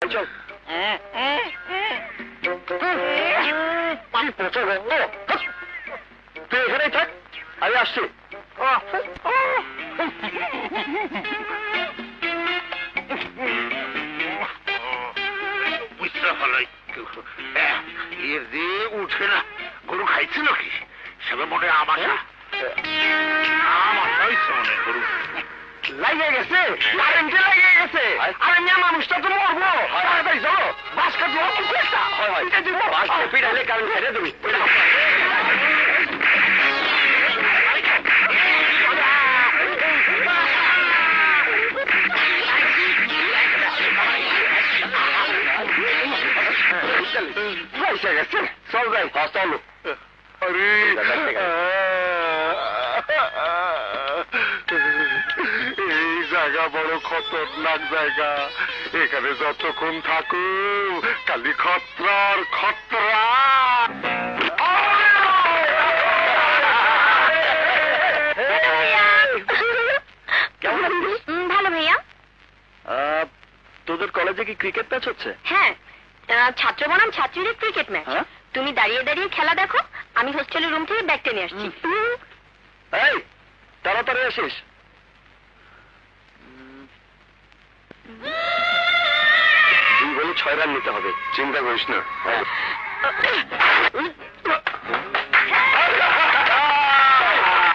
চল পচা গন্ধ, তুই এখানেই থাক, আমি আসছি। উঠে না, গরু খাইছিল কি সবে মনে আমাশা মনে গরু লাগিয়ে গেছে, কারেন্টে লাগিয়ে গেছে। আরে মেয়ে মানুষটা তো মরবো, তাড়াতাড়ি চলো, বাস কাটি পিড়ালে কারেন্ট ছেড়ে দেবি। চল যাই, চলো। এই জায়গা বড় খতরনাক জায়গা, এখানে যতক্ষণ থাকো খালি খতরার খতরা। ভালো ভাইয়া। তোদের কলেজে কি ক্রিকেট ম্যাচ হচ্ছে? হ্যাঁ, ছাত্র বনাম ছাত্রীদের ক্রিকেট ম্যাচ। তুমি দাঁড়িয়ে দাঁড়িয়ে খেলা দেখো, আমি হোস্টেলের রুম থেকে ব্যাগ টেনে আসছি। এই তাড়াতাড়ি আসিস। তুই বলে 6 রান নিতে হবে, চিন্তা করিস না।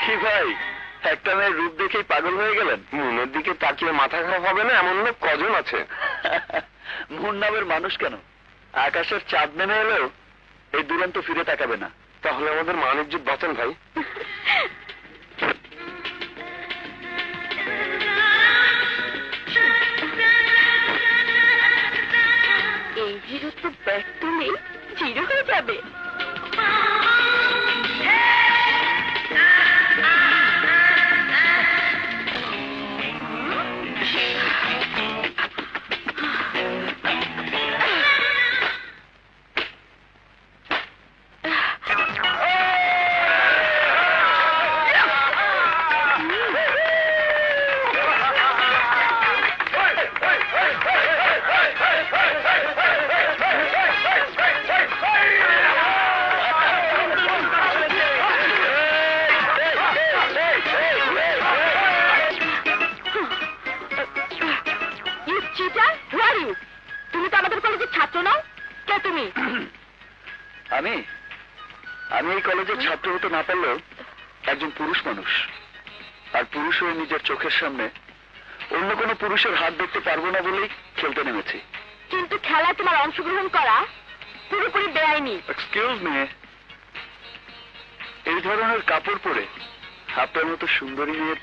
কি ভাই, একটা মেয়ের রূপ দেখেই পাগল হয়ে গেলেন? মনের দিকে তাকিয়ে মাথা খারাপ হবে না এমন লোক কজন আছে? মন নামের মানুষ কেন, আকাশের চাঁদ নেমে এলেও এই দুরন্ত ফিরে তাকাবে না। তাহলে আমাদের মান ইজ্জত বাঁচান ভাই। এই হিরো তো ব্যাগ তুলেই জিরো হয়ে যাবে। তুমি তো আমাদের কলেজের ছাত্র নও, কে তুমি? আমি এই কলেজের ছাত্র হতে না পারলেও একজন পুরুষ মানুষ, আর পুরুষ হয়ে নিজের চোখের সামনে অন্য কোনো পুরুষের হাত দেখতে পারবো না বলেই খেলতে নেমেছি। কিন্তু খেলায় তোমার অংশগ্রহণ করা পুরোপুরি বেআইনি। এক্সকিউজ মি, এই ধরনের কাপড় পরে আপনার মতো সুন্দরী মেয়ের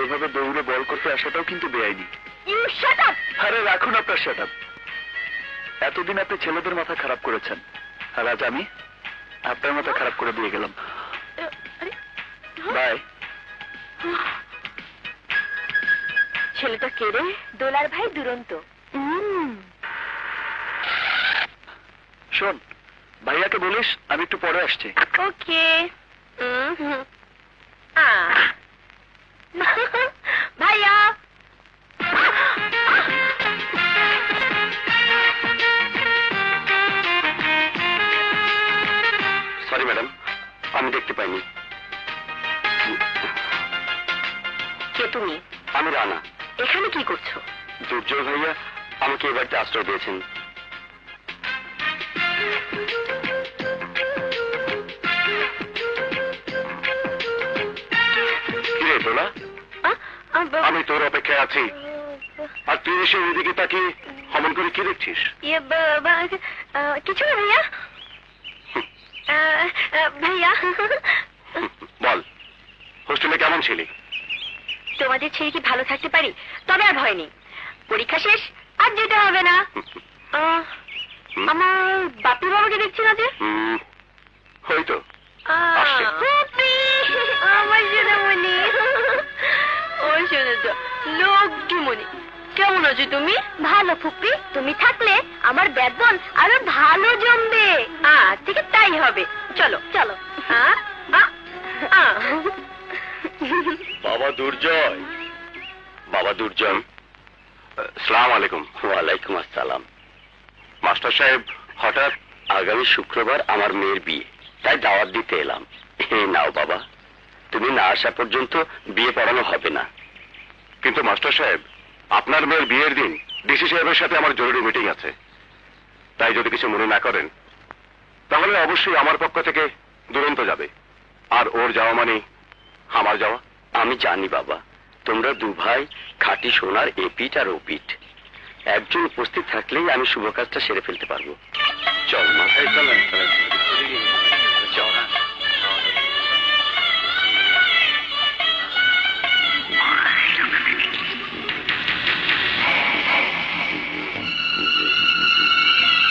এভাবে দৌড়ে বল করতে আসাটাও কিন্তু বেআইনি। You shut up. আরে রাখুন আপনার শাট আপ। এতদিন আপনি ছেলেদের মাথা খারাপ করেছেন, আর আজ আমি আপনার মাথা খারাপ করে দিয়ে গেলাম। বাই। ছেলেটা কে রে? দোলার ভাই দুরন্ত। শোন, ভাইয়াকে বলিস আমি একটু পরে আসছি। ওকে। ভাইয়া। সরি ম্যাডাম, আমি দেখতে পাইনি। কে তুমি? আমি রানা। এখানে কি করছো? দুর্জয় ভাইয়া আমাকে এ বাড়িতে আশ্রয় দিয়েছেন। কিরে তোলা, আমি তোর অপেক্ষায় আছি, আর তুই এসে ওইদিকে তাকিয়ে অমন করে কি দেখছিস? কিছু না ভাইয়া। ভাইয়া বল, হোস্টেলে কেমন ছিলি? তোমাদের ছেড়ে কি ভালো থাকতে পারি? তবে আর ভয় নেই, পরীক্ষা শেষ, আর যেতে হবে না। আমার বাপি বাবাকে দেখছি না যে? হয়তো আমার সোনামণি, ও শুনেছ লক্ষ্মীমণি, কেমন আছো তুমি? ভালো ফুপি, তুমি থাকলে আমার বেতন আরো ভালো জমবে। ঠিক তাই হবে, চলো চলো। বাবা দুর্জয়, বাবা দুর্জয়, সালাম আলাইকুম। ওয়ালাইকুম আসসালাম। মাস্টার সাহেব, হঠাৎ আগামী শুক্রবার আমার মেয়ের বিয়ে, তাই দাওয়াত দিতে এলাম। এই নাও বাবা, তুমি না আসা পর্যন্ত বিয়ে পড়ানো হবে না। কিন্তু মাস্টার সাহেব, আপনার মেয়ের বিয়ের দিন ডিসি সাহেবের সাথে আমার জরুরি মিটিং আছে, তাই যদি কিছু মনে না করেন তাহলে অবশ্যই আমার পক্ষ থেকে দুরন্ত যাবে, আর ওর যাওয়া মানে আমার যাওয়া। আমি জানি বাবা, তোমরা দু ভাই খাঁটি সোনার এপিঠ আর ওপিঠ, একজন উপস্থিত থাকলেই আমি শুভ কাজটা সেরে ফেলতে পারবো। চল মাথায় চলেন।